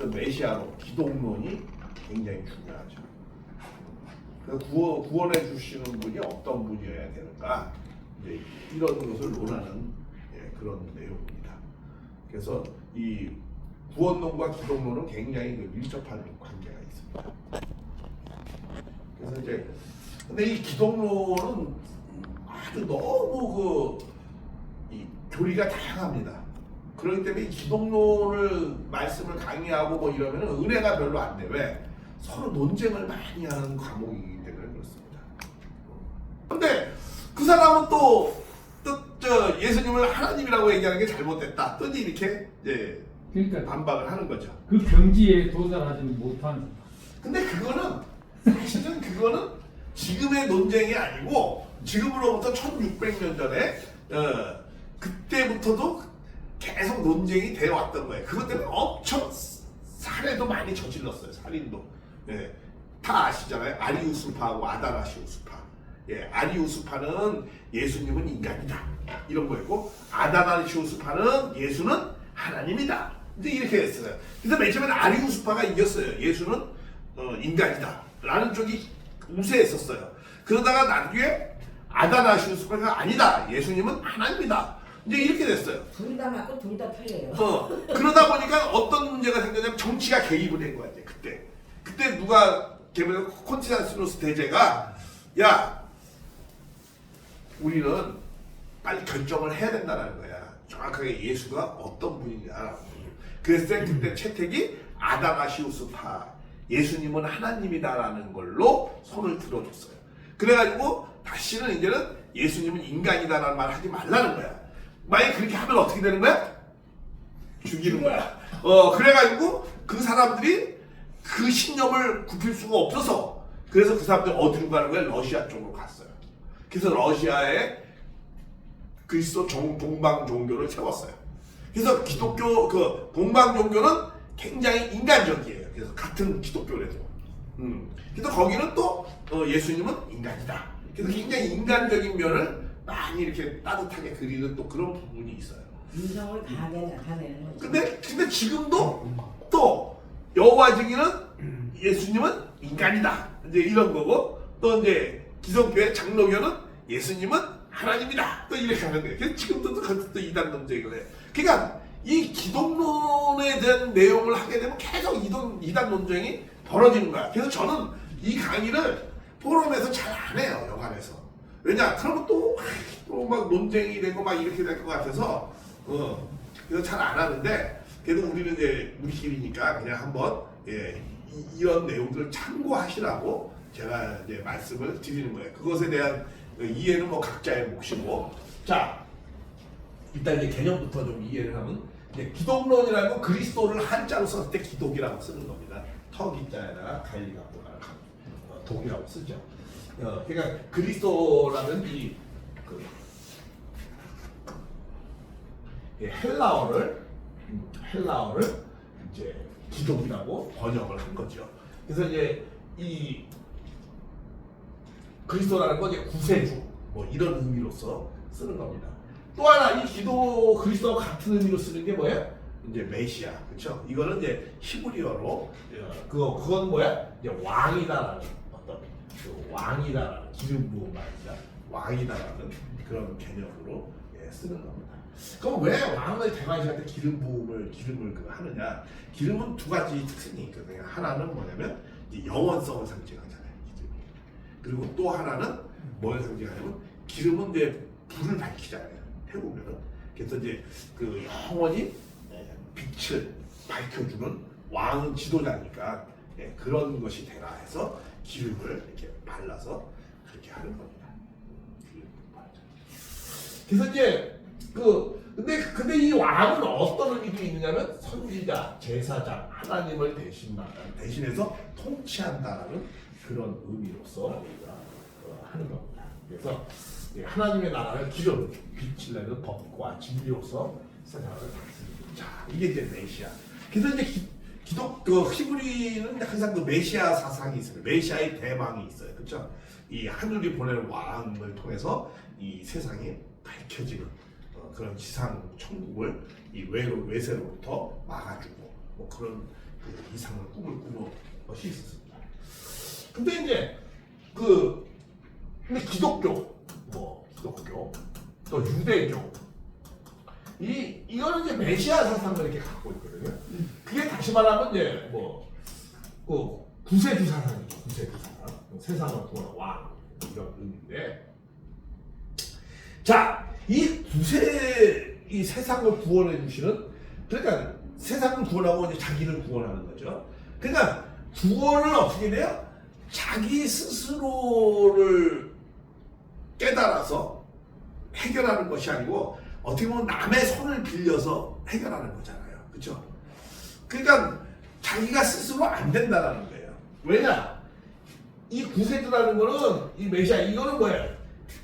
어떤 메시아로 기독론이 굉장히 중요하죠. 구원해 주시는 분이 어떤 분이어야 되는가, 이제 이런 것을 논하는 그런 내용입니다. 그래서 이 구원론과 기독론은 굉장히 밀접한 관계가 있습니다. 그래서 이제 근데 이 기독론은 아주 너무 이 교리가 다양합니다. 그렇기 때문에 이 기독론을 말씀을 강의하고 뭐 이러면 은혜가 별로 안 돼. 왜? 서로 논쟁을 많이 하는 과목이기 때문에 그렇습니다. 근데 그 사람은 또 예수님을 하나님이라고 얘기하는 게 잘못됐다. 또 이렇게 이제 그러니까 반박을 하는 거죠. 그 경지에 도달하지 못한. 근데 그거는 사실은 그거는 지금의 논쟁이 아니고 지금으로부터 1600년 전에 그때부터도 계속 논쟁이 되어 왔던 거예요. 그것 때문에 엄청 살해도 많이 저질렀어요. 살인도. 예, 다 아시잖아요. 아리우스파하고 아다나시우스파. 예, 아리우스파는 예수님은 인간이다 이런 거였고, 아다나시우스파는 예수는 하나님이다. 이제 이렇게 했어요. 그래서 맨 처음에는 아리우스파가 이겼어요. 예수는 인간이다 라는 쪽이 우세했었어요. 그러다가 나중에 아다나시우스파가 아니다, 예수님은 하나님이다, 이제 이렇게 됐어요. 둘 다 맞고 둘 다 틀려요. 그러다 보니까 어떤 문제가 생겼냐면 정치가 개입을 된 거야. 이제 그때 누가 개발 콘스탄티누스 대제가, 야, 우리는 빨리 결정을 해야 된다는 거야. 정확하게 예수가 어떤 분이냐. 그래서 그때 채택이 아다나시우스파, 예수님은 하나님이다라는 걸로 손을 들어줬어요. 그래가지고 다시는 이제는 예수님은 인간이다라는 말 하지 말라는 거야. 만약에 그렇게 하면 어떻게 되는 거야? 죽이는 거야. 그래가지고 그 사람들이 그 신념을 굽힐 수가 없어서, 그래서 그 사람들이 어디로 가는 거야? 러시아 쪽으로 갔어요. 그래서 러시아에 그리스도 동방 종교를 세웠어요. 그래서 기독교 동방 종교는 굉장히 인간적이에요. 그래서 같은 기독교라도. 그래서 거기는 또 예수님은 인간이다. 그래서 굉장히 인간적인 면을 많이 이렇게 따뜻하게 그리는 또 그런 부분이 있어요. 인성을 강하게 나타내는 거죠. 근데 지금도 또 여호와 증인은 예수님은 인간이다, 이제 이런 거고, 또 이제 기성교회 장로교는 예수님은 하나님이다, 또 이렇게 하는 거예요. 그래서 지금도 또 이단 논쟁을 해. 그러니까 이 기독론에 대한 내용을 하게 되면 계속 이단 논쟁이 벌어지는 거야. 그래서 저는 이 강의를 포럼에서 잘 안 해요, 여관에서. 왜냐? 그러면 또 막 논쟁이 되고 막 이렇게 될 것 같아서 그래서 잘 안 하는데, 그래도 우리는 이제 우리끼리니까 그냥 한번 이런 내용들을 참고하시라고 제가 이제 말씀을 드리는 거예요. 그것에 대한 이해는 뭐 각자의 몫이고. 자, 일단 이제 개념부터 좀 이해를 하면, 이제 기독론이라는 건 그리스도를 한자로 썼을 때 기독이라고 쓰는 겁니다. 턱이자에다가 갈리가 독이라고 쓰죠. 그러니까 그리스도라는 헬라어를 이제 기독이라고 번역을 한 거죠. 그래서 이제 이 그리스도라는 건 이제 구세주 뭐 이런 의미로서 쓰는 겁니다. 또 하나 이 그리스도와 같은 의미로 쓰는 게 뭐예요? 이제 메시아, 그렇죠? 이거는 이제 히브리어로 그건 뭐야? 이제 왕이다라는 어떤 왕이다라는 기름 부음 말이야. 왕이다라는 그런 개념으로 쓰는 겁니다. 그럼 왜 왕을 대관식할 때 기름을 하느냐? 기름은 두 가지 특징이 있거든요. 하나는 뭐냐면 이제 영원성을 상징하잖아요, 기름이. 그리고 또 하나는 뭘 상징하냐면, 기름은 이제 불을 밝히잖아요, 태우면은. 그래서 이제 그 영원히 빛을 밝혀주는 왕은 지도자니까 그런 것이 되라 해서 기름을 이렇게 발라서 그렇게 하는 겁니다. 그래서 이제 근데 이 왕은 어떤 의미도 있느냐면, 선지자, 제사장, 하나님을 대신해서 통치한다라는 그런 의미로서 하는 겁니다. 그래서 하나님의 나라를 기름, 빛을 내는 법과 진리로서 세상을 다스립니다. 자, 이게 이제 메시아. 그래서 이제 히브리는 항상 그 메시아 사상이 있어요. 메시아의 대망이 있어요. 그렇죠? 이 하늘이 보내는 왕을 통해서 이 세상이 밝혀지는 그런 지상 천국을 이 외세로부터 막아주고 뭐 그런 그 이상을 꿈을 꾸는 것이 있었습니다. 근데 이제 근데 기독교 또 유대교 이거는 이제 메시아 사상을 이렇게 갖고 있거든요. 그게 다시 말하면 이제 그 구세주 사상이죠. 구세주 사상, 세상을 구하는 왕 이런 의미인데, 자, 이 세상을 구원해 주시는, 그러니까 세상을 구원하고 이제 자기를 구원하는 거죠. 그러니까 구원은 어떻게 돼요? 자기 스스로를 깨달아서 해결하는 것이 아니고 어떻게 보면 남의 손을 빌려서 해결하는 거잖아요. 그렇죠? 그러니까 자기가 스스로 안 된다는 거예요. 왜냐? 이 구세주라는 거는 이 메시아 이거는 뭐예요?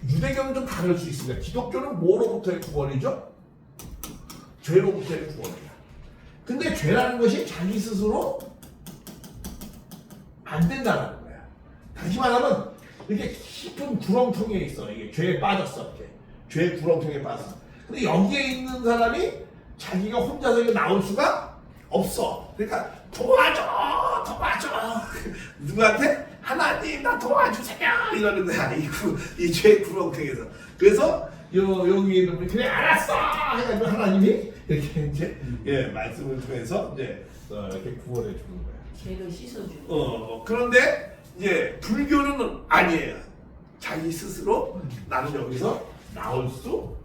유대교는 좀 다를 수 있습니다. 기독교는 뭐로부터의 구원이죠? 죄로부터의 구원이야. 근데 죄라는 것이 자기 스스로 안 된다는 거야. 다시 말하면 이렇게 깊은 구렁텅이에 있어. 이게 죄에 빠졌어. 이렇게 죄의 구렁텅이에 빠졌어. 근데 여기에 있는 사람이 자기가 혼자서 이거 나올 수가 없어. 그러니까 도와줘. 누구한테? 하나님 나 도와주세요 이러는 거야. 이 죄의 구렁텅이에서. 그래서 여기 있는 분이 그래 알았어 해가지고 하나님이 이렇게 이제 말씀을 통해서 이제 이렇게 구원해 주는 거야. 죄를 씻어주는. 그런데 이제 불교는 아니에요. 자기 스스로 나는 여기서 나올 수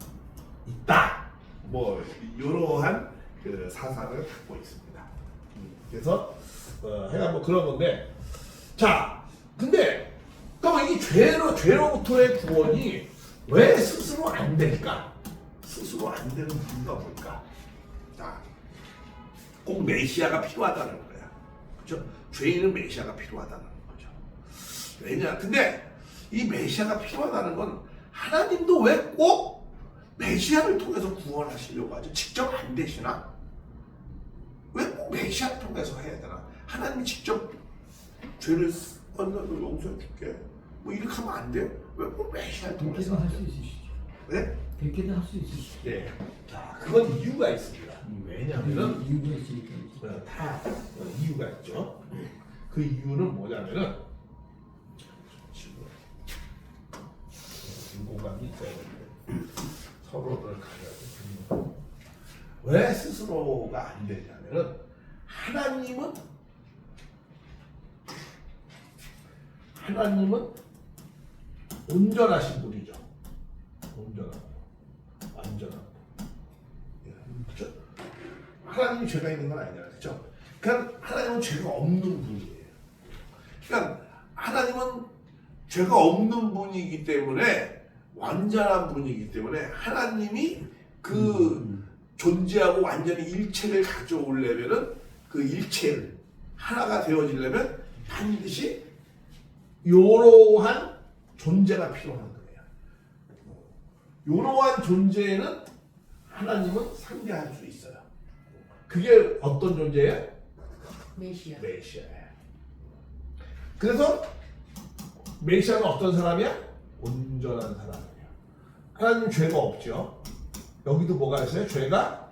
있다. 뭐 이러한 그 사상을 갖고 있습니다. 그래서 해가 뭐 그런 건데, 자, 근데 그럼 이 죄로부터의 구원이 왜 스스로 안 될까? 스스로 안 되는 이유가 뭘까? 자, 꼭 메시아가 필요하다는 거야. 그렇죠? 죄인은 메시아가 필요하다는 거죠. 왜냐? 근데 이 메시아가 필요하다는 건 하나님도 왜 꼭 메시아를 통해서 구원하시려고 하죠? 직접 안 되시나? 왜 꼭 메시아를 통해서 해야 되나? 하나님이 직접 죄를 너를 용서해 줄게. 뭐 이렇게 하면 안 돼요? 왜 꼭 메시아를 통해서? 그렇게도 할 수 있으시죠. 네? 그렇게도 할 수 있으시죠. 네. 자, 그건 이유가 있습니다. 왜냐하면 이유가 있으니까. 다 이유가 있죠. 그 이유는 뭐냐면은 지금 공간이 있어야 되는데 서로를 가져야 돼. 왜 스스로가 안 되냐면은 하나님은 온전하신 분이죠. 온전하고 완전하고. 그렇죠? 하나님이 죄가 있는 건 아니잖아요. 그렇죠? 그러니까 하나님은 죄가 없는 분이에요. 그러니까 하나님은 죄가 없는 분이기 때문에, 완전한 분이기 때문에 하나님이 그 존재하고 완전히 일체를 가져오려면은 그 일체를 하나가 되어지려면 반드시 이러한 존재가 필요한 거예요. 이러한 존재는 하나님은 상대할 수 있어요. 그게 어떤 존재예요? 메시아예요. 그래서 메시아는 어떤 사람이야? 온전한 사람이에요. 하나님 죄가 없죠. 여기도 뭐가 있어요? 죄가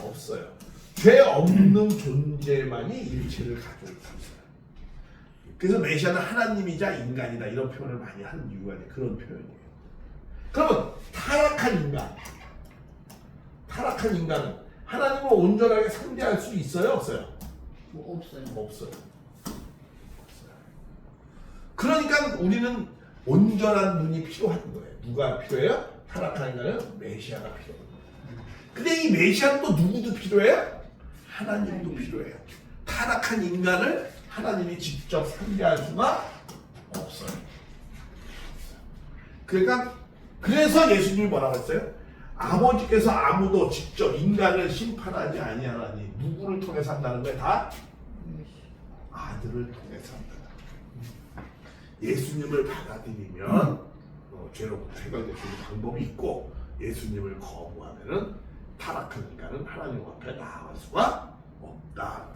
없어요. 죄 없는 존재만이 일체를 가져올 수 있어요. 그래서 메시아는 하나님이자 인간이다 이런 표현을 많이 하는 이유가 그런 표현이에요. 그러면 타락한 인간은 하나님을 온전하게 상대할 수 있어요? 없어요? 없어요. 그러니까 우리는 온전한 눈이 필요한 거예요. 누가 필요해요? 타락한 인간은 메시아가 필요해요. 근데 이 메시아는 또 누구도 필요해요? 하나님도 필요해요. 타락한 인간을 하나님이 직접 상대할 수가 없어요. 그러니까 그래서 예수님이 뭐라고 했어요? 아버지께서 아무도 직접 인간을 심판하지 아니하나니 누구를 통해서 한다는 거예요? 다 아들을 통해서 한다. 예수님을 받아들이면 죄로부터 해결될 수 있는 방법이 있고, 예수님을 거부하면은 타락한 인간은 하나님 앞에 나아갈 수가 없다.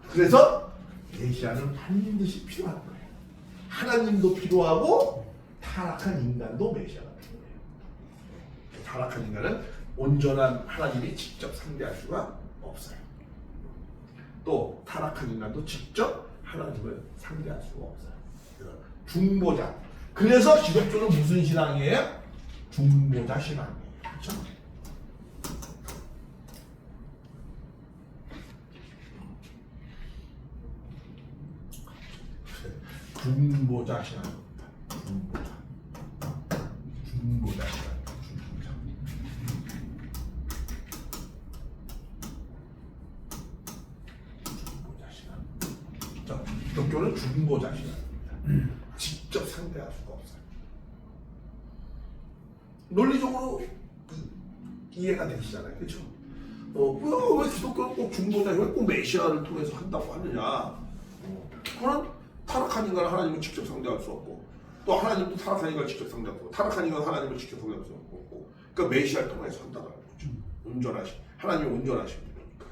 그래서 메시아는 반드시 필요한 거예요. 하나님도 필요하고 타락한 인간도 메시아가 필요해요. 타락한 인간은 온전한 하나님이 직접 상대할 수가 없어요. 또 타락한 인간도 직접 하나님을 상대할 수가 없어요. 그래서 중보자. 그래서 기독교는 무슨 신앙이에요? 중보자 신앙이에요. 그렇죠? 중보자 신앙입니다. 중보자 신앙. 기독교는 중보자 신앙입니다. 직접 상대할 수가 없어요. 논리적으로 이해가 되시잖아요. 그렇죠? 왜 기독교는 꼭 중보자, 왜 꼭 메시아를 통해서 한다고 하느냐? 그런 타락한 인간을 하나님은 직접 상대할 수 없고, 또 하나님도 타락한 인간을 직접 상대할 수 없고, 타락한 인간은 하나님을 직접 상대할 수 없고, 그러니까 메시아를 통해서 한다는 거죠. 온전하신, 하나님이 온전하신 분이니까.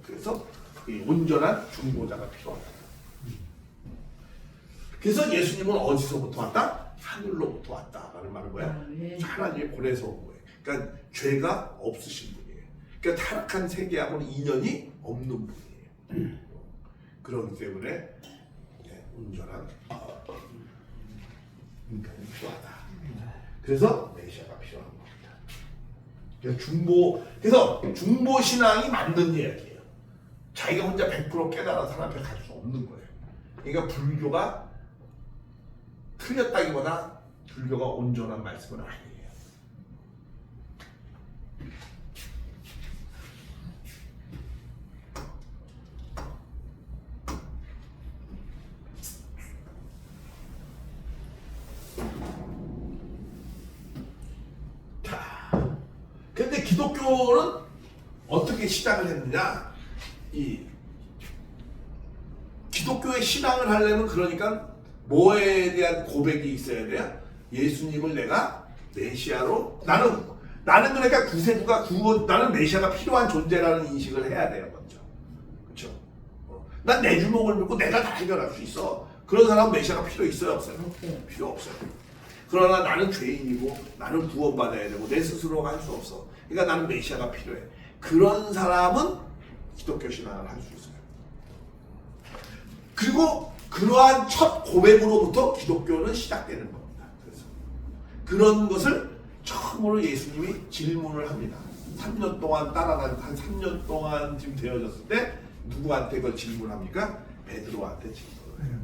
그래서 이 온전한 중보자가 필요하다. 그래서 예수님은 어디서부터 왔다? 하늘로부터 왔다라는 말은 뭐야? 네. 하나님이 보내서 온 거예요. 그러니까 죄가 없으신 분이에요. 그러니까 타락한 세계하고는 인연이 없는 분이에요. 그렇기 때문에 온전한 인간이 필요하다. 그래서 메시아가 필요한 겁니다. 그래서 중보 신앙이 맞는 이야기예요. 자기가 혼자 100% 깨달아 사람 앞에 갈 수 없는 거예요. 그러니까 불교가 틀렸다기보다 불교가 온전한 말씀은 아니에요. 자, 근데 기독교는 어떻게 시작을 했느냐? 이 기독교의 신앙을 하려면 그러니까 뭐에 대한 고백이 있어야 돼요? 예수님을 내가 메시아로 나는 그러니까 구세주가 나는 메시아가 필요한 존재라는 인식을 해야 돼요. 먼저. 그렇죠? 난 내 주먹을 믿고 내가 다 해결할 수 있어. 그런 사람은 메시아가 필요 있어요, 없어요? 필요 없어요. 그러나 나는 죄인이고 나는 구원받아야 되고 내 스스로가 할 수 없어. 그러니까 나는 메시아가 필요해. 그런 사람은 기독교 신앙을 할 수 있어요. 그리고 그러한 첫 고백으로부터 기독교는 시작되는 겁니다. 그래서 그런 것을 처음으로 예수님이 질문을 합니다. 3년 동안 따라다니고 한 3년 동안 지금 되어졌을 때 누구한테 그 질문합니까? 베드로한테 질문을 해요.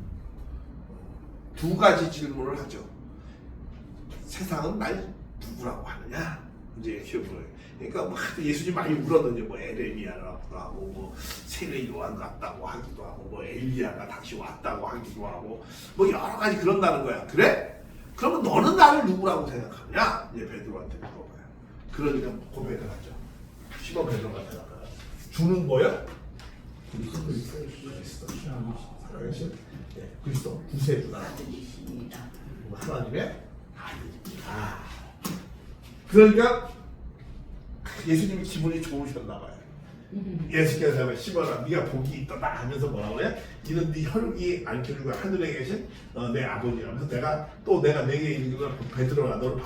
두 가지 질문을 하죠. 세상은 날 누구라고 하느냐? 이제 이렇게 물어요. 그러니까 뭐 예수님 많이 울었는지 뭐 에레미야라고 하고 뭐 세례 요한 같다고 하기도 하고 뭐 엘리야가 다시 왔다고 하기도 하고 뭐 여러 가지 그런다는 거야. 그래? 그러면 너는 나를 누구라고 생각하냐? 이제 베드로한테 물어봐요. 그러니까 고백을 하죠. 시몬 베드로가 대답해요. 주는 뭐야? 그리스도. 살아계신 그리스도 구세주다. 하나님의 아들입니다. 그러니까 예수님이 기분이 좋으셨나 봐요. 예수께서 시몬아 네가 복이 있다 하면서 뭐라고 그래? 이는 네 혈육이 안 켜주고 하늘에 계신 내 아버지라면서 내가 내게 있는 건 베드로라 너를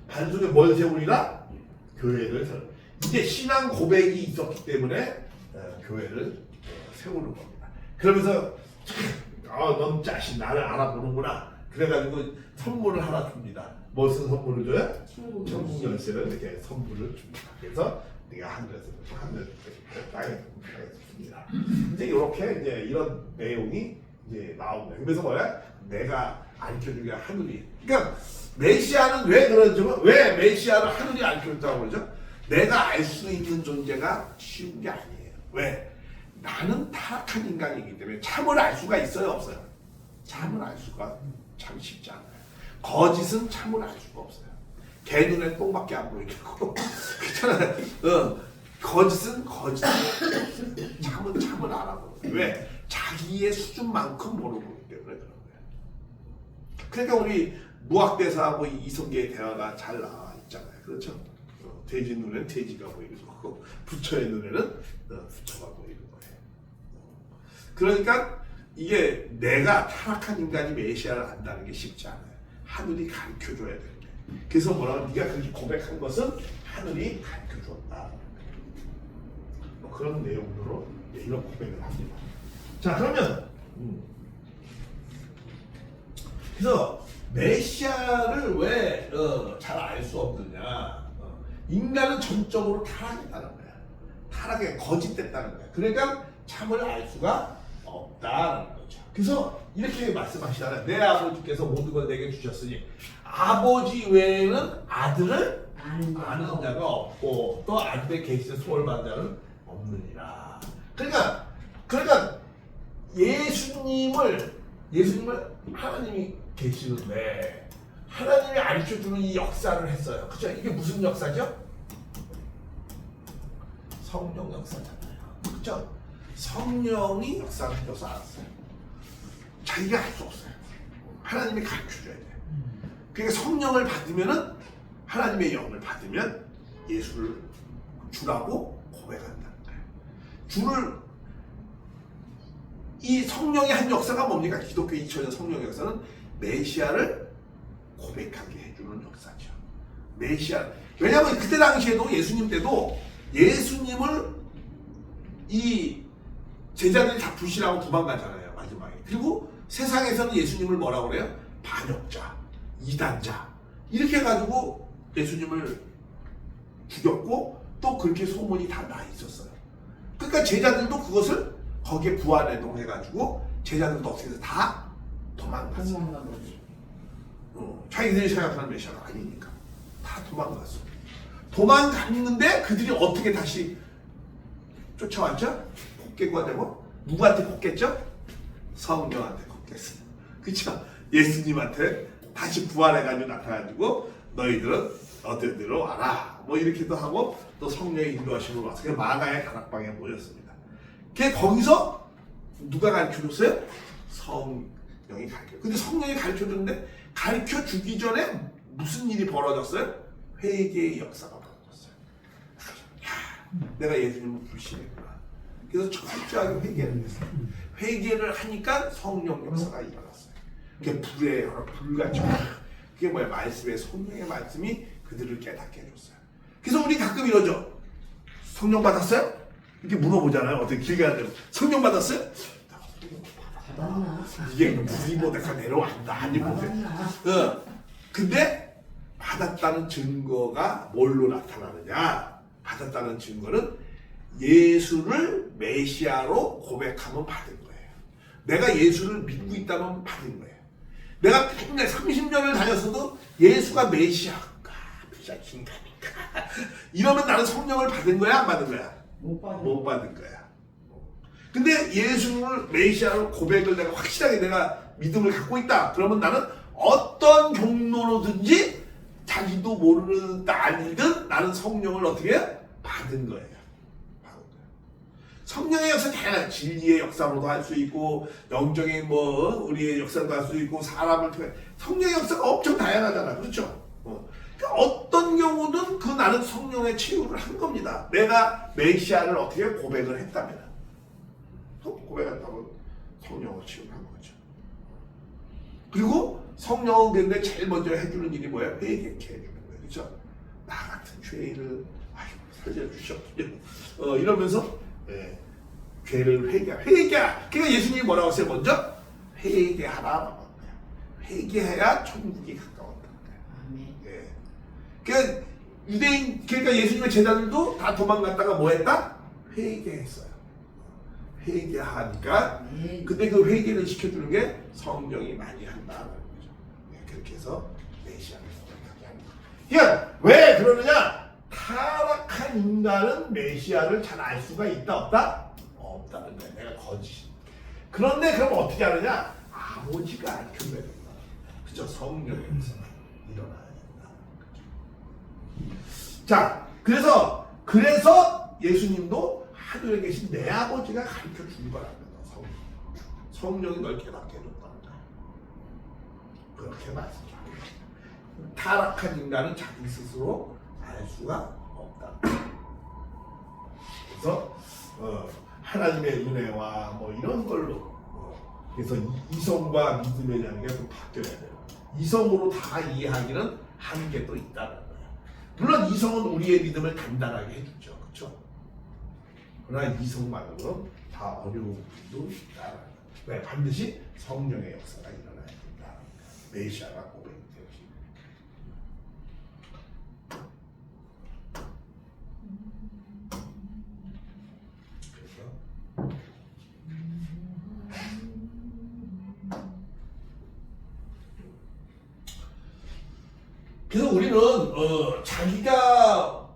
반석에 뭘 세우리라? 교회를 세우. 이제 신앙 고백이 있었기 때문에 교회를 세우는 겁니다. 그러면서 넌 자신 나를 알아보는구나. 그래가지고 선물을 하나 줍니다. 무슨 선물을 줘요? 천국 열쇠를 이렇게 선물을 줍니다. 그래서 네가 하늘에서 땅에 줍니다. 이제 이렇게 이제 이런 내용이 이제 나옵니다. 그래서 뭐야? 내가 알려주게 하늘이. 그러니까 메시아는 왜 그러죠? 왜 메시아를 하늘이 알려줬다고 그러죠? 내가 알 수 있는 존재가 쉬운 게 아니에요. 왜? 나는 타락한 인간이기 때문에 참을 알 수가 있어요, 없어요? 참을 알 수가 참 쉽지 않아요. 거짓은 참을 알 수가 없어요. 개 눈에 똥밖에 안 보이고 그렇잖아요. 거짓은 거짓, 참은 알아보는. 왜? 자기의 수준만큼 모르기 때문에 그런 거예요. 그러니까 우리 무학대사하고 이성계의 대화가 잘 나와 있잖아요. 그렇죠? 돼지 눈에는 돼지가 보이는 거고 부처의 눈에는 부처가 보이는 거예요. 그러니까 이게 내가 타락한 인간이 메시아를 안다는 게 쉽지 않아요. 하늘이 가르쳐줘야 되는 거예요. 그래서 뭐라고 네가 그렇게 고백한 것은 하늘이 가르쳐줬다. 뭐 그런 내용으로 이런 고백을 합니다. 자, 그러면 그래서 메시아를 왜 잘 알 수 없느냐? 인간은 전적으로 타락했다는 거야. 타락에 거짓됐다는 거야. 그러니까 참을 알 수가 없다는 거죠. 그래서 이렇게 말씀하시잖아요. 내 아버지께서 모든 걸 내게 주셨으니 아버지 외에는 아들을 아는 자가 없고 또 아들의 계시에 소원을 받는 자는 없느니라. 그러니까 예수님을 하나님이 계시는데 하나님이 가르쳐주는 이 역사를 했어요. 그죠? 이게 무슨 역사죠? 성령 역사잖아요. 그죠? 성령이 역사를 해줘서 알았어요. 자기가 할 수 없어요. 하나님이 가르쳐줘야 돼요. 그러니까 성령을 받으면은 하나님의 영을 받으면 예수를 주라고 고백한다는 거예요. 이 성령의 한 역사가 뭡니까? 기독교 2000년 성령의 역사는 메시아를 고백하게 해주는 역사죠. 메시아. 왜냐하면 그때 당시에도 예수님 때도 예수님을 이 제자들이 다 불신하고 도망가잖아요. 마지막에. 그리고 세상에서는 예수님을 뭐라고 그래요? 반역자, 이단자 이렇게 해가지고 예수님을 죽였고 또 그렇게 소문이 다 나 있었어요. 그러니까 제자들도 그것을 거기에 부활해동해가지고 제자들도 어떻게 해서 다 도망갔어요. 자기들이 생각하는 메시아가 아니니까 다 도망갔어. 도망갔는데 그들이 어떻게 다시 쫓아왔죠? 콧개가 되고 누구한테 콧겠죠? 성령한테 콧겠어요. 그렇죠? 예수님한테 다시 부활해가지고 나타나가지고 너희들은 너희들로 와라. 뭐 이렇게도 하고 또 성령의 인도하심으로 와서 그냥 마가의 다락방에 모였습니다. 거기서 누가 가르쳐줬어요? 성령이 가르쳐. 근데 성령이 가르쳐줬는데 가르쳐 주기 전에 무슨 일이 벌어졌어요? 회개의 역사가 벌어졌어요. 야, 내가 예수님을 불신했구나. 그래서 철저하게 회개를 했어요. 회개를 하니까 성령 역사가 일어났어요. 그게 불같이 그게 뭐야? 말씀의 성령의 말씀이 그들을 깨닫게 해줬어요. 그래서 우리 가끔 이러죠. 성령 받았어요? 이렇게 물어보잖아요. 어떻게 길 가야 되고 성령 받았어요? 받았나? 이게 물이 보다가 내려왔다 아니 보세요. 근데 받았다는 증거가 뭘로 나타나느냐? 받았다는 증거는 예수를 메시아로 고백하면 받은 거예요. 내가 예수를 믿고 있다면 받은 거예요. 내가 맨날 30년을 다녔어도 예수가 메시아인가 인간인가 이러면 나는 성령을 받은 거야 안 받은 거야? 못 받은 거야. 근데 예수를 메시아로 고백을 내가 확실하게 내가 믿음을 갖고 있다. 그러면 나는 어떤 경로로든지 자기도 모르는 아니든 나는 성령을 어떻게 해? 받은 거예요. 성령의 역사는 다양한 진리의 역사로도 할 수 있고 영적인 우리의 역사도 할 수 있고 사람을 통해 성령의 역사가 엄청 다양하잖아. 그렇죠? 그러니까 어떤 경우든 나는 성령의 치유를 한 겁니다. 내가 메시아를 어떻게 고백을 했다면 고백했다면 성령을 치유를 한 거죠. 그리고 성령은 근데 제일 먼저 해주는 일이 뭐야? 회개케 해주는 거예요. 그렇죠? 나 같은 죄인을 살려주셨군요. 이러면서 죄를 그러니까 예수님이 뭐라고 했어요? 먼저 회개하라. 회개해야 천국이 가까웠다는 거예요. 그러니까 예수님의 제자들도 다 도망갔다가 뭐 했다? 회개했어요. 회개하니까 근데 그 회개를 시켜주는 게 성령이 많이 한다는 거죠. 그렇게 해서 메시아를 선택하게 합니다. 그러니까 왜 그러느냐? 타락한 인간은 메시아를 잘 알 수가 있다 없다? 없다는 거야. 내가 거짓. 그런데 그럼 어떻게 하느냐? 아버지가 알려줘야 된다. 그죠? 성령의 역사가 일어나야 된다. 자, 그래서 예수님도 하늘에 계신 내 아버지가 가르쳐 준 거라는 거야. 성령이 널 깨닫게 해줬다는 거야. 그렇게 말씀하십니다. 타락한 인간은 자기 스스로 알 수가 없다. 그래서 하나님의 은혜와 이런 걸로 그래서 이성과 믿음이라는 게 또 바뀌어야 돼요. 이성으로 다 이해하기는 한계도 있다는 거예요. 물론 이성은 우리의 믿음을 단단하게 해주죠. 그렇죠? 그러나 이성만으로는 다 어려운 부분도 있다. 왜? 반드시 성령의 역사가 일어나야 된다. 메시아가 고백되었습니다. 그래서 우리는 자기가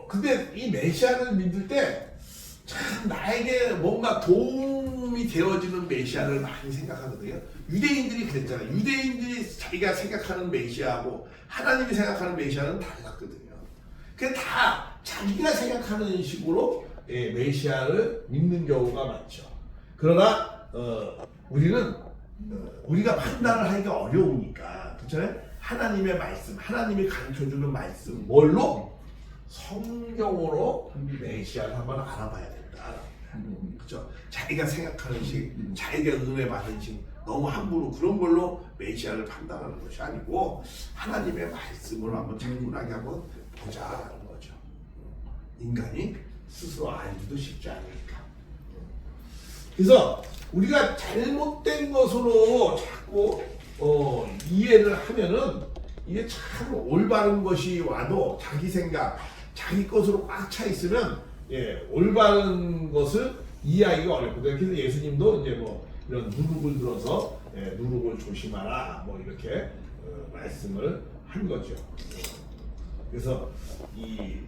근데 이 메시아를 믿을 때 참 나에게 뭔가 도움이 되어지는 메시아를 많이 생각하거든요. 유대인들이 그랬잖아요. 유대인들이 자기가 생각하는 메시아하고 하나님이 생각하는 메시아는 달랐거든요. 그게 다 자기가 생각하는 식으로 메시아를 믿는 경우가 많죠. 그러나 우리는 우리가 판단을 하기가 어려우니까 그렇잖아요. 하나님의 말씀, 하나님이 가르쳐주는 말씀, 뭘로? 성경으로 메시아를 한번 알아봐야 된다. 그렇죠? 자기가 생각하는 식, 자기가 은혜 받은 식, 너무 함부로 그런 걸로 메시아를 판단하는 것이 아니고 하나님의 말씀을 한번 차분하게 한번 보자는 거죠. 인간이 스스로 알기도 쉽지 않으니까. 그래서 우리가 잘못된 것으로 자꾸 이해를 하면은 이게 참 올바른 것이 와도 자기 생각, 자기 것으로 꽉 차 있으면 올바른 것을 이해하기가 어렵거든요. 그래서 예수님도 이제 뭐 이런 누룩을 들어서 누룩을 조심하라 뭐 이렇게 말씀을 한 거죠. 그래서 이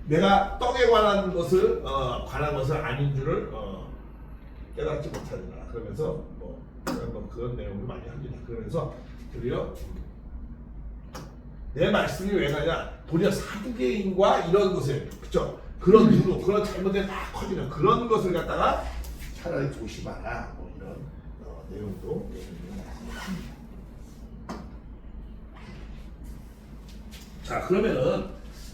내가 떡에 관한 것을 아닌 줄을 깨닫지 못하리라. 그러면서 그런 내용을 많이 합니다. 그러면서 도리어 내 말씀이 왜 가냐? 도리어 사두개인과 이런 것에 그죠? 그런 누룩, 그런 잘못에 막 커지는 그런 것을 갖다가 차라리 조심하라. 뭐 이런 내용도 말씀합니다. 자, 그러면은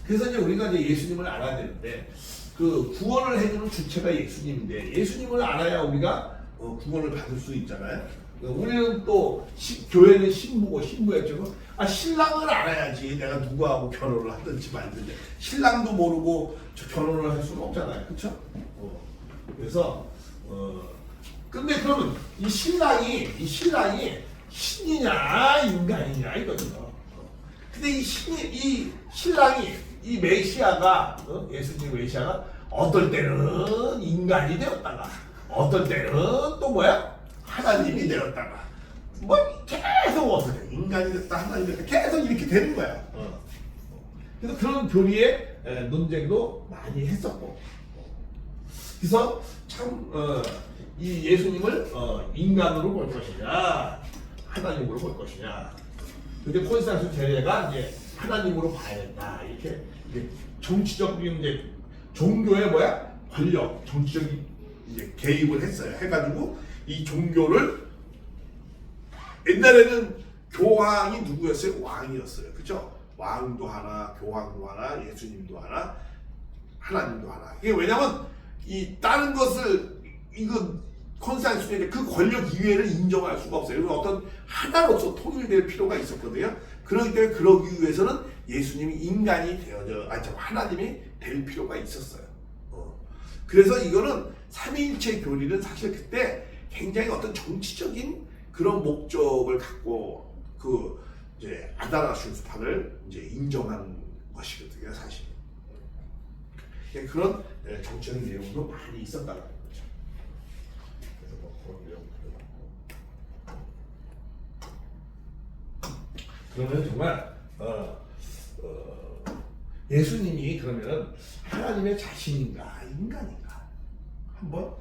그래서 이제 우리가 이제 예수님을 알아야 되는데 그 구원을 해주는 주체가 예수님인데 예수님을 알아야 우리가 구원을 받을 수 있잖아요. 우리는 또 교회는 신부고 신부였지만 신랑을 알아야지 내가 누구하고 결혼을 하든지 말든지 신랑도 모르고 결혼을 할 수는 없잖아요. 그렇죠? 그래서 근데 그러면 이 신랑이 신이냐 인간이냐 이거죠. 근데 이 신랑이 이 메시아가 예수님 메시아가 어떨 때는 인간이 되었다가 어떨 때는 또 뭐야? 하나님이 되었다가 뭐 계속 어떻게 인간이 됐다 하나님이 됐다 계속 이렇게 되는 거야. 그래서 그런 교리의 논쟁도 많이 했었고 그래서 참 이 예수님을 인간으로 볼 것이냐 하나님으로 볼 것이냐 근데 콘스탄스 제례가 이제 하나님으로 봐야 된다 이렇게 정치적인 이제 종교의 뭐야 권력 정치적인 이제 개입을 했어요. 해가지고 이 종교를 옛날에는 교황이 누구였어요? 왕이었어요. 그죠? 왕도 하나, 교황도 하나, 예수님도 하나, 하나님도 하나. 이게 왜냐면 이 다른 것을 이거 콘스탄티누스는 그 권력 이외를 인정할 수가 없어요. 그래서 어떤 하나로서 통일될 필요가 있었거든요. 그렇기 때문에 그러기 위해서는 예수님이 인간이 하나님이 될 필요가 있었어요. 그래서 이거는 삼위일체 교리는 사실 그때 굉장히 어떤 정치적인 그런 목적을 갖고 그 이제 아다라슈스판을 이제 인정한 것이거든요, 사실. 그런 정치적인 내용도 많이 있었다는 거죠. 그래서 뭐 그런 내용도 많고. 그러면 정말 예수님이 그러면 하나님의 자신인가 인간인가 한번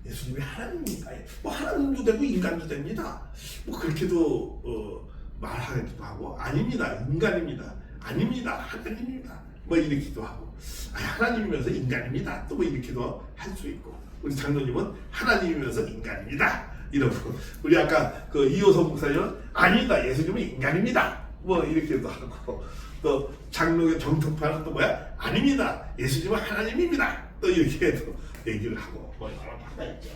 예수님이 하나님인가 뭐 하나님도 되고 인간도 됩니다. 뭐 그렇게도 말하기도 하고 아닙니다 인간입니다 아닙니다 하나님입니다 뭐 이렇게도 하고 하나님이면서 인간입니다 또 뭐 이렇게도 할 수 있고 우리 장로님은 하나님이면서 인간입니다 이러고 우리 아까 그 이호성 목사님은 아니다 예수님은 인간입니다 뭐 이렇게도 하고 또 장로의 정통파는 또 뭐야 아닙니다 예수님은 하나님입니다 또 이렇게도 얘기를 하고 뭐 여러 파가 있죠.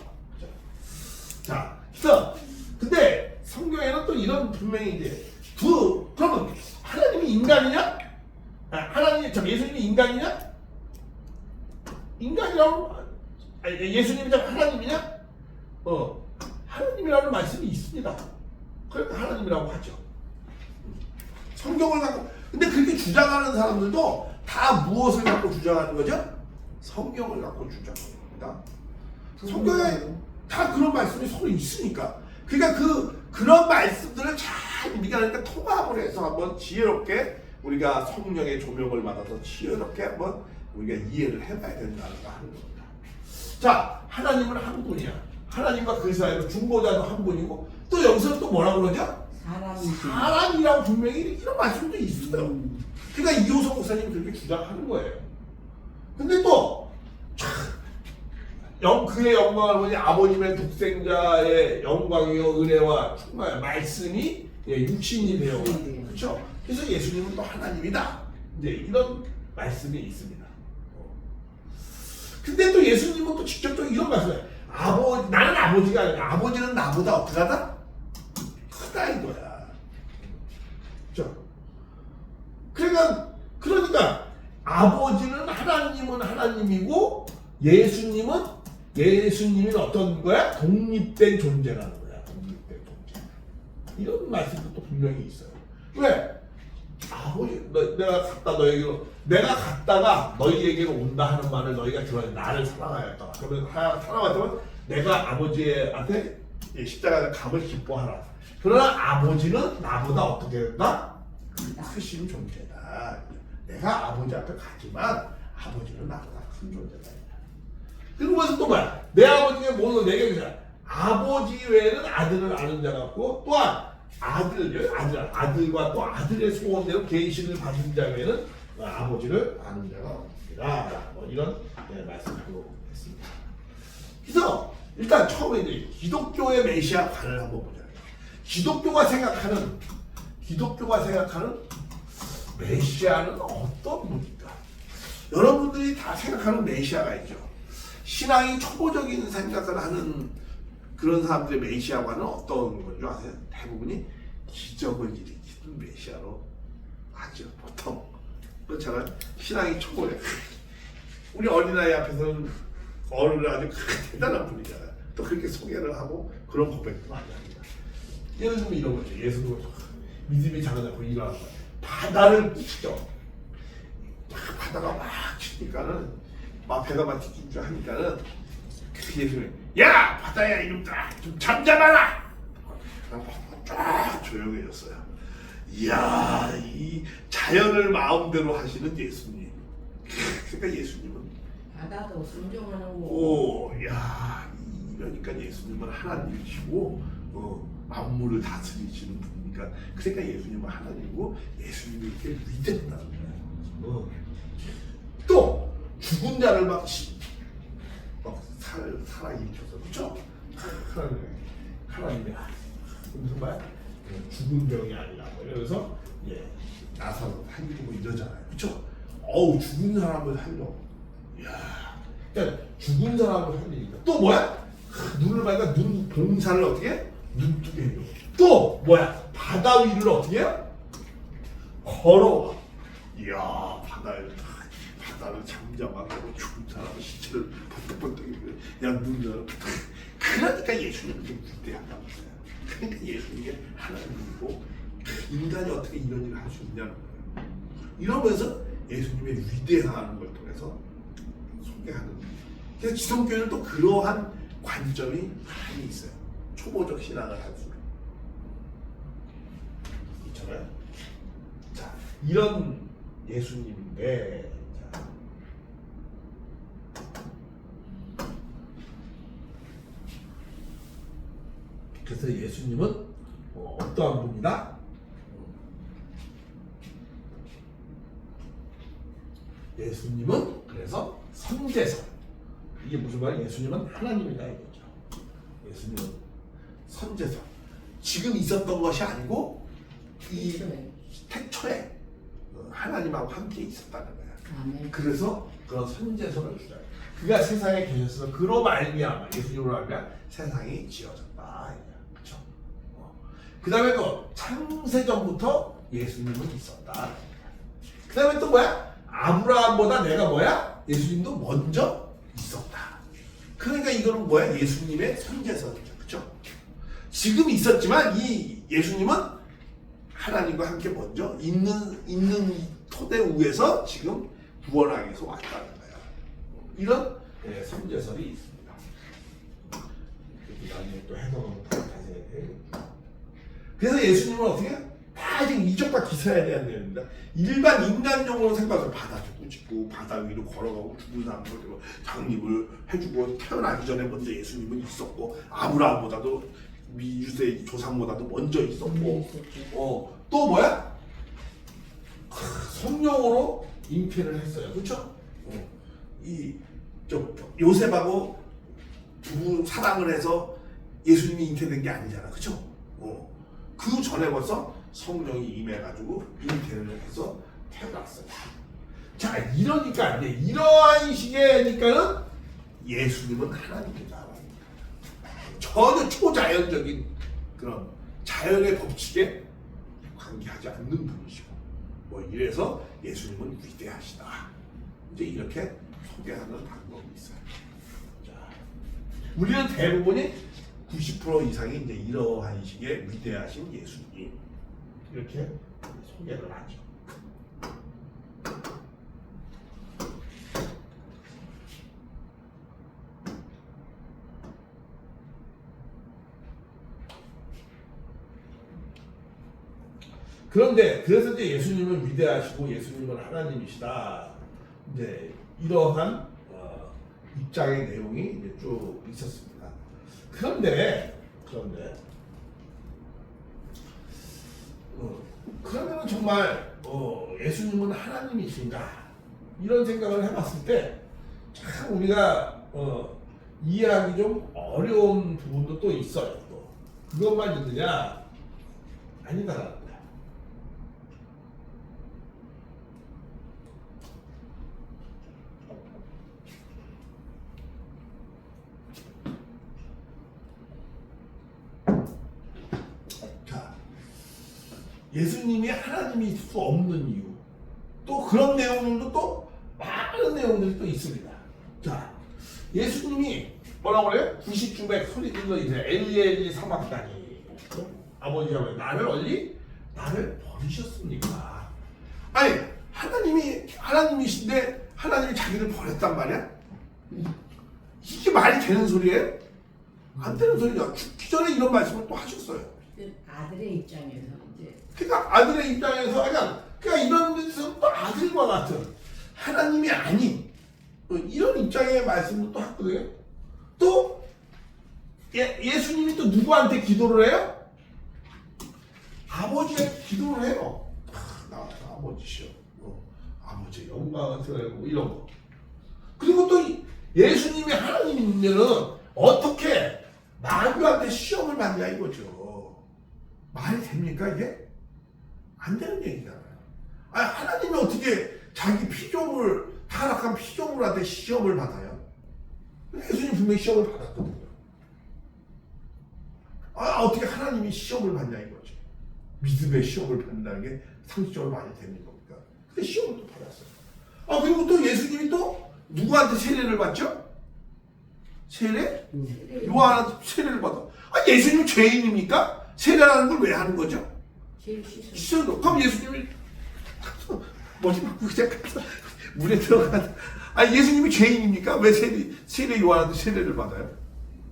자, 그래서 근데 성경에는 또 이런 분명히 이제 그러면 하나님이 인간이냐? 하나님 예수님이 인간이냐? 인간이라고 예수님이 참 하나님이냐? 하나님이라는 말씀이 있습니다. 그러니까 하나님이라고 하죠. 성경을 갖고 근데 그렇게 주장하는 사람들도 다 무엇을 갖고 주장하는 거죠? 성경을 갖고 주장합니다. 성경에 다 그런 말씀이 서로 있으니까. 그러니까 그런 말씀들을 잘 우리가 그러니까 통합을 해서 한번 지혜롭게 우리가 성령의 조명을 받아서 지혜롭게 한번 우리가 이해를 해봐야 된다는 거 하는 겁니다. 자, 하나님은 한 분이야. 하나님과 그 사이로 중보자도 한 분이고 또 여기서 또 뭐라고 그러냐? 사람이라고 분명히 이런 말씀도 있어요. 그러니까 이호성 목사님이 그렇게 주장하는 거예요. 근데 또 그의 영광을 보니 아버님의 독생자의 영광이요 은혜와 충만한 말씀이 육신이 되어 그렇죠. 그래서 예수님은 또 하나님이다. 이제 이런 말씀이 있습니다. 근데 또 예수님은 또 직접 또 이런 말씀을 나는 아버지가 아니라 아버지는 나보다 어떻게 하다? 크다 이거야. 그렇죠? 그러니까 아버지는 하나님은 하나님이고 예수님은 어떤 거야? 독립된 존재라는 거야. 독립된 존재. 이런 말씀도 또 분명히 있어요. 왜? 아버지, 내가 갔다가 너희에게로 온다 하는 말을 너희가 들어야 나를 사랑하였다. 그러면 사랑하였다면 내가 아버지한테 십자가의 감을 기뻐하라. 그러나 아버지는 나보다 어떻게 된다? 크신 존재다. 내가 아버지 앞에 가지만 아버지는 나보다 큰 존재다. 그러면서 또 뭐야? 내 아버지가 뭐로 내게 그냥 아버지 외에는 아들을 아는 자가 없고 또한 아들과 또 아들의 소원대로 계시를 받은 자 외에는 아버지를 아는 자가 없습니다. 뭐 이런 말씀도 했습니다. 그래서 일단 처음에 이제 기독교의 메시아관을 한번 보자. 기독교가 생각하는 메시아는 어떤 분일까? 여러분들이 다 생각하는 메시아가 있죠. 신앙이 초보적인 생각을 하는 그런 사람들의 메시아관은 어떤 건 줄 아세요? 대부분이 기적을 일으키는 메시아로 하죠. 보통 그렇잖아요. 신앙이 초보래. 우리 어린아이 앞에서는 어른을 아주 대단한 분이잖아요. 또 그렇게 소개를 하고 그런 고백도 많이 합니다. 예를 들면 이런 거죠. 예수님은 믿음이 작아졌고 일어나는 거예요. 바다를 치죠. 바다가 막 치니까는 막 배가 막 찢기고 하니까는 그 예수님이 야 바다야 이놈들아 좀 잠잠하라. 쫙 조용해졌어요. 이야 이 자연을 마음대로 하시는 예수님. 그러니까 예수님은 바다도 순종하는 거. 오야 이러니까 예수님은 하나님이시고 만물을 다스리시는 분이니까 그러니까 예수님은 하나님이고 예수님이 이렇게 위대하다는 거예요. 또 죽은 자를 막 살아일으켜서 그렇죠? 하나님이 무슨 말? 죽은 병이 아니라 그래서 나사로 살리고 이러잖아요. 그렇죠? 죽은 사람을 살려. 이야, 그러니까 죽은 사람을 살리니까 또 뭐야? 눈을 봐니까 눈 봉사를 어떻게 해? 눈뜨게 해줘. 또 뭐야? 바다 위를 어떻게 해? 걸어와. 이야 바다를 잠잠하게 하고 죽은 사람의 시체를 번뜩번뜩 야 눈을 그러니까 예수님은 좀 위대하다는 거예요. 그러니까 예수님이 하나님이고 인간이 어떻게 이런 일을 할 수 있냐는 거예요. 이러면서 예수님의 위대함을 통해서 소개하는 거예요. 그래서 기독교는 또 그러한 관점이 많이 있어요. 초보적 신앙을 할수록 있잖아요. 자, 이런 예수님인데 그래서 예수님은 어떠한 분이다? 예수님은 그래서 선제선. 이게 무슨 말이야? 예수님은 하나님이다 이거죠. 예수님은 선제선. 지금 있었던 것이 아니고 이 태초에 하나님하고 함께 있었다는 거야. 아멘. 그래서 그런 선제선을 주잖아요. 그가 세상에 계셔서 그로 말미암아 예수님으로 말미암아 세상이 지어졌다. 그렇죠? 그 다음에 또 창세전부터 예수님은 있었다. 그 다음에 또 뭐야? 아브라함보다 내가 뭐야? 예수님도 먼저 있었다. 그러니까 이거는 뭐야? 예수님의 선제선이죠. 그렇죠? 지금 있었지만 이 예수님은 하나님과 함께 먼저 있는 토대 위에서 지금 구원하기 위해서 왔다는 거야. 이런 선제설이 있습니다. 나중에 또 해석은 자세히. 그래서 예수님은 어떻게? 다 지금 이적과 기사에 대한 내용입니다. 일반 인간용으로 생각해서 바다 죽고 바다 위로 걸어가고 죽은 사람들 장립을 해주고 태어나기 전에 먼저 예수님은 있었고 아브라함보다도 미주세 조상보다도 먼저 있었고 또 뭐야? 성령으로 잉태를 했어요. 그렇죠? 요셉하고 두 사랑을 해서 예수님이 잉태된 게 아니잖아. 그렇죠? 그 전에 벌써 성령이 임해가지고 잉태를 해서 태어났어요. 자, 이러니까 이제 이러한 식이니까는 예수님은 하나님이다. 전혀 초자연적인 그런 자연의 법칙에 관계하지 않는 분이시고 뭐 이래서 예수님은 위대하시다. 이제 이렇게 소개하는 방법이 있어요. 자, 우리는 대부분이 90% 이상이 이제 이러한 식의 위대하신 예수님 이렇게 소개를 하죠. 그런데 그래서 이제 예수님은 위대하시고 예수님은 하나님이시다. 이제 이러한 입장의 내용이 이제 쭉 있었습니다. 그러면 정말 예수님은 하나님이신가 이런 생각을 해봤을 때 참 우리가 이해하기 좀 어려운 부분도 또 있어요. 또 그것만 있느냐? 아니다라는 거야. 예수님이 하나님일 수 없는 이유 또 그런 내용들도 또 많은 내용들이 또 있습니다. 자, 예수님이 뭐라고 그래요? 90주백 소리 질러 이제 엘리 사막다니 아버지가 왜 나를 버리셨습니까? 아니 하나님이신데 하나님이 자기를 버렸단 말이야? 이게 말이 되는 소리예요? 안 되는 소리야. 죽기 전에 이런 말씀을 또 하셨어요. 아들의 입장에서 이제 그러니까 아들의 입장에서 그러니까 이런 데서 또 아들과 같은 하나님이 아닌 이런 입장의 말씀을 또 하거든요. 또 예수님이 또 누구한테 기도를 해요? 아버지의 기도를 해요. 나 아버지시여, 아버지의 영광을 드러내고 이런 거. 그리고 또 예수님이 하나님이면은 어떻게 마귀한테 시험을 받냐 이거죠. 말이 됩니까 이게? 안 되는 얘기잖아요. 하나님이 어떻게 자기 피조물 타락한 피조물한테 시험을 받아요? 예수님 분명히 시험을 받았거든요. 어떻게 하나님이 시험을 받냐 이거죠. 믿음의 시험을 받는다는 게 상식적으로 말이 되는 겁니까? 근데 시험을 또 받았어요. 그리고 또 예수님이 또 누구한테 세례를 받죠? 세례? 요한한테 세례를 받아. 예수님이 죄인입니까? 세례라는 걸 왜 하는 거죠? 씻어도. 그럼 예수님이 머리 맞고 그냥 물에 들어가다. 예수님이 죄인입니까? 왜 세례 요한한테 세례를 받아요?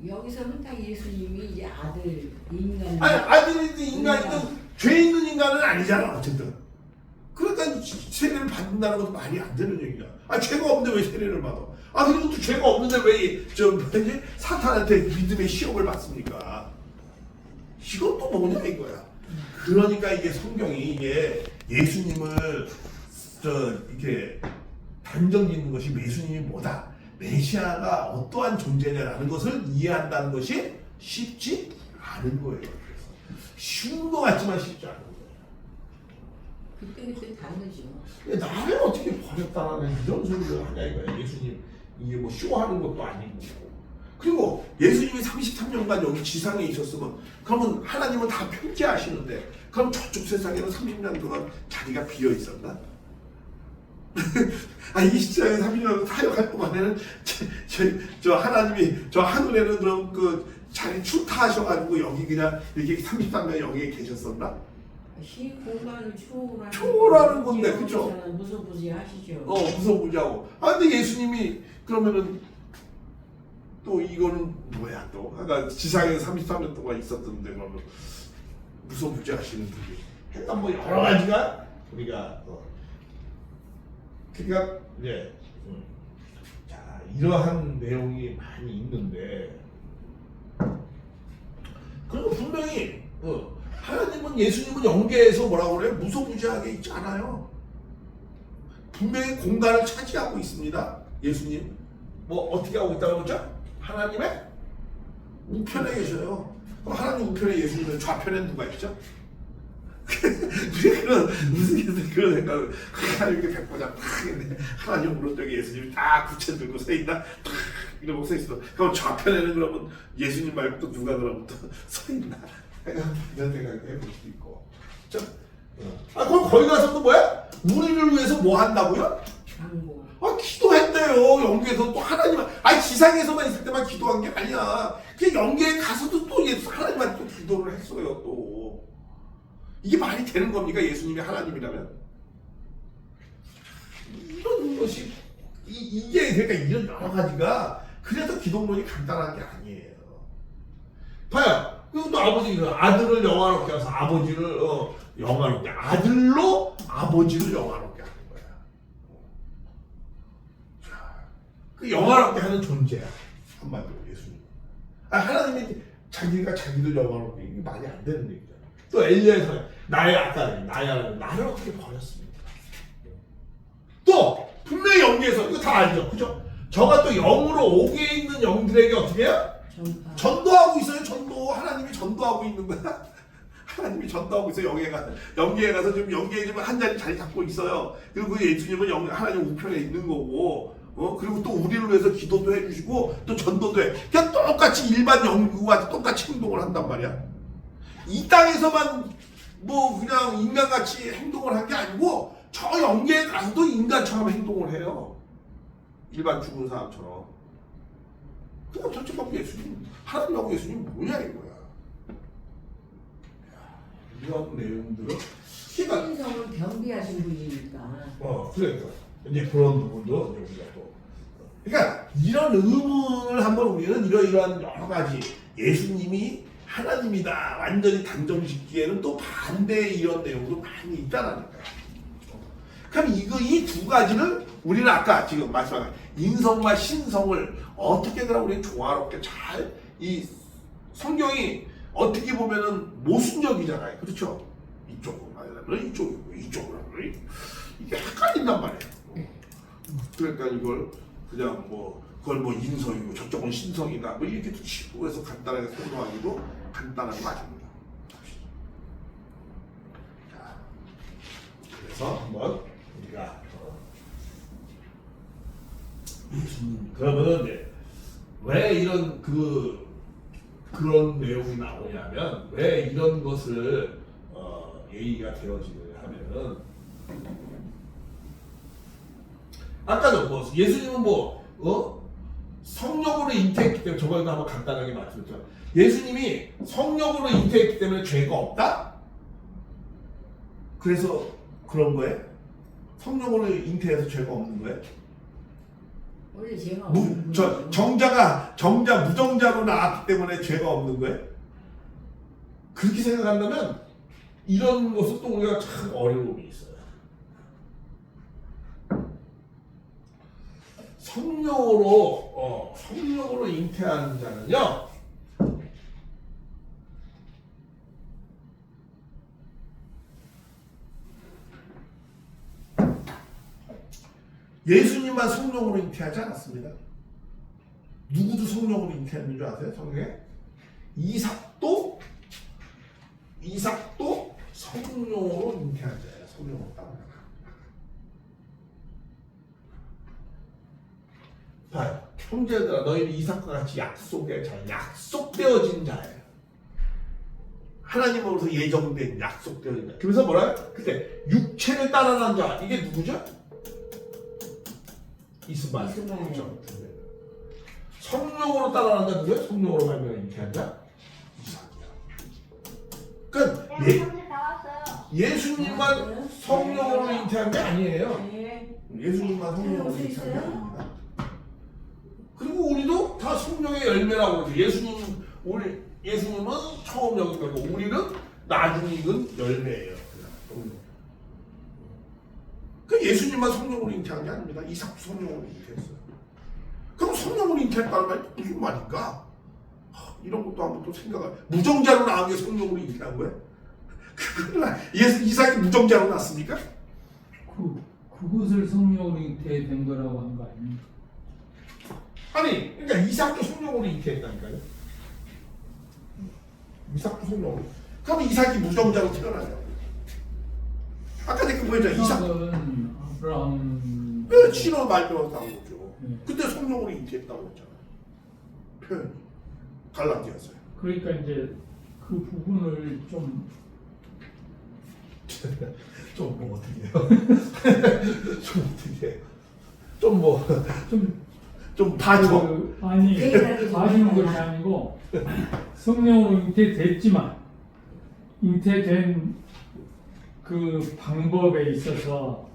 여기서는 딱 예수님이 이제 아들 인간 아들이든 인간이든 죄 있는 인간은 아니잖아 어쨌든. 그러니까 세례를 받는다는 것도 말이 안 되는 얘기야. 죄가 없는데 왜 세례를 받아? 그리고 또 죄가 없는데 왜 사탄한테 믿음의 시험을 받습니까? 이건 또 뭐냐 이거야. 그러니까 이게 성경이 이게 예수님을 이렇게 단정 짓는 것이 예수님이 뭐다, 메시아가 어떠한 존재냐라는 것을 이해한다는 것이 쉽지 않은 거예요. 그래서 쉬운 것 같지만 쉽지 않은 거예요. 그때 다르죠. 나를 어떻게 버렸다라는 이런 소리를 하냐 이거야. 예수님 이게 뭐 쇼하는 것도 아니고. 그리고 예수님이 33년간 여기 지상에 있었으면 그러면 하나님은 다 편지하시는데 그럼 저쪽 세상에는 30년 동안 자리가 비어 있었나? 이 시장에 30년 사역할 동안에는 저 하나님이 저 하늘에는 그럼 그 자기 출타하셔가지고 여기 그냥 이렇게 33년 여기에 계셨었나? 시 공간을 초월하는 건데, 그쵸? 무소부지하시죠. 무서우자고. 근데 예수님이 그러면은 또 이거는 뭐야 또? 그러니까 지상에 33년 동안 있었던데 그러면 무서우자하시는 분이. 그러니까 뭐 여러 가지가 우리가 그러니까 이제 자 이러한 내용이 많이 있는데 그리고 분명히 하나님은 예수님은 영계에서 뭐라고 그래요? 무소부지하게 있지 않아요. 분명히 공간을 차지하고 있습니다. 예수님 뭐 어떻게 하고 있다고 그러죠? 하나님의 우편에 계셔요. 그럼 하나님 우편에 예수님은 좌편에 누가 있죠? 그런 무슨 그런 생각을 하나님께 백보자 탁 했네. 하나님 오른쪽에 예수님이 딱 부채 들고 서 있나? 탁 이러고 서 있어. 그럼 좌편에는 그러면 예수님 말고 또 누가 그러면 또 서 있나? 이런 생각을 해볼 수도 있고. 그렇죠? 그럼 거기 가서도 뭐야? 우리를 위해서 뭐 한다고요? 장고. 기도했대요. 영계에서 또 하나님, 지상에서만 있을 때만 기도한 게 아니야. 그 영계에 가서도 또 예수 하나님한테 또 기도를 했어요. 또 이게 말이 되는 겁니까? 예수님이 하나님이라면 이런 것이 이게 그러니까 이런 여러 가지가 그래서 기독론이 간단한 게 아니에요. 봐요. 그리고 아버지 아들을 영화롭게 해서 아버지를 영화롭게 아들로 아버지를 영화롭게 하는 거야. 그 영화롭게 하는 존재야. 한마디로 예수님. 하나님이 자기가 자기를 영화롭게 이게 말이 안 되는 얘기잖아. 또 엘리야에서 나를 어떻게 버렸습니까? 또 분명히 영계에서 이거 다 알죠, 그죠? 저가 또 영으로 옥에 있는 영들에게 어떻게 해요? 전도하고 있어요. 전도. 하나님이 전도하고 있는 거야. 하나님이 전도하고 있어요. 영계에 가서 지금 영계에 지금 한 자리 잡고 있어요. 그리고 그 예수님은 하나님 우편에 있는 거고, 그리고 또 우리를 위해서 기도도 해주시고 또 전도도 해. 그냥 똑같이 일반 영구와 똑같이 행동을 한단 말이야. 이 땅에서만 뭐 그냥 인간같이 행동을 한 게 아니고 저 영계에 가서도 인간처럼 행동을 해요. 일반 죽은 사람처럼. 그럼 도대체 예수님, 하나님하고 예수님 뭐냐 이거야. 이런 내용들은 신성을 겸비하신 분이니까. 그러니까 이제 그런 부분도 우리가 또 그러니까 이런 의문을 한번 우리는 이러이러한 여러 가지 예수님이 하나님이다 완전히 단정짓기에는 또 반대의 이런 내용도 많이 있다라니까요. 그럼 이 두 가지를 우리는 아까 지금 말씀한 인성과 신성을 어떻게 그럼 우리는 조화롭게 잘 이 성경이 어떻게 보면은 모순적이잖아요. 그렇죠? 이쪽으로 말하면 이쪽이고 이쪽으로 하면 이게 헷갈린단 말이에요. 그러니까 이걸 그냥 그걸 인성이고 저쪽은 신성이다 이렇게 쉽고 해서 간단하게 설명하기도 간단한 거 아닙니다. 자, 그래서 한번 우리가 그러면은 왜 이런 그런 내용이 나오냐면 왜 이런 것을 예의가 되어지느냐 하면은 아까도 예수님은 성령으로 잉태했기 때문에 저번에도 한번 간단하게 말씀드렸죠. 예수님이 성령으로 잉태했기 때문에 죄가 없다? 그래서 그런 거예요? 성령으로 잉태해서 죄가 없는 거예요? 원래 제가 정자 무정자로 나왔기 때문에 죄가 없는 거예요? 그렇게 생각한다면 이런 것은 또 우리가 참 어려움이 있어요. 성령으로 잉태하는 자는요, 예수님만 성령으로 잉태하지 않았습니다. 누구도 성령으로 잉태하는 줄 아세요? 성경에? 이삭도 성령으로 잉태한 자예요. 성령으로 따라. 봐요. 형제들아, 너희는 이삭과 같이 약속되어진 자예요. 하나님으로서 예정된 약속되어진 자. 그래서 뭐라요? 그때 육체를 따라난 자, 이게 누구죠? 이스마엘. 이스마엘. 그렇죠. 성령으로 따라간다 누구야? 성령으로 말미암아 잉태한다? 이삭이야. 그러니까 예수님만 성령으로 잉태한 게 아니에요. 네. 예수님만 성령으로 수 잉태한 게 있어요? 아닙니다. 그리고 우리도 다 성령의 열매라고 그러죠. 예수님은 처음 여긴 거고 우리는 나중에 익은 열매예요. 그 예수님만 성령으로 잉태한 게 아닙니다. 이삭도 성령으로 잉태했어요. 그럼 성령으로 잉태했다는 말이 무슨 말인가? 이런 것도 한번 또 생각을. 무정자로 낳은 게 성령으로 잉태한 거예요? 이삭이 무정자로 낳습니까? 그것을 성령으로 잉태된 거라고 한 거 아닙니까? 아니, 그러니까 이삭도 성령으로 잉태했다니까요. 이삭도 성령으로. 그럼 이삭이 무정자로 태어나냐고. 아까 내가 보였잖아. 이삭. 이삭은 아브라함 신호 말미암아 나온 거죠. 네. 근데 성령으로 잉태했다고 했잖아요. 표현이. 갈라디아서요. 그러니까 이제 그 부분을 좀 뭐 어떻게 해요? 좀 어떻게 해요? 좀 봐줘. 아니 대단하게 봐주는 것이 좋아요. 아니고 성령으로 잉태됐지만 잉태된 그 방법에 있어서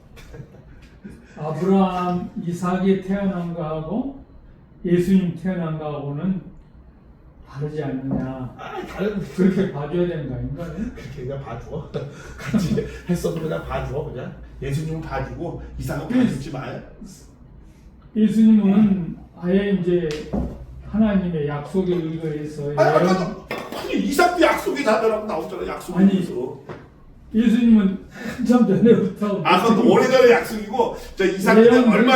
아브라함, 이삭이 태어난 거하고 예수님 태어난 거하고는 다르지 않느냐. 다른 그렇게 봐줘야 되는 거 아닌가요? 그렇게 그냥 봐줘. 같이 했어도 그냥 봐줘. 그냥 예수님은 봐주고 이삭은 봐주지 말. 예수님은 아예 이제 하나님의 약속에 의거해서 아니 이삭도 약속의 자녀라고 나오잖아. 약속에 아니, 의해서. 예수님은 한참 전에부터 그건 오래전에 약속이고 저 이삭은 예언 얼마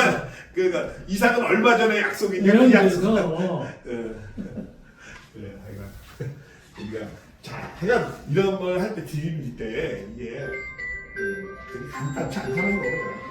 그러니까 이삭은 얼마 전에 약속이냐 그 약속. 예언돼서 그래, 하여간 우리가 자, 하여간 이런 걸 할 때 드립일 때 이게 되게 간단치 않다는 거거든.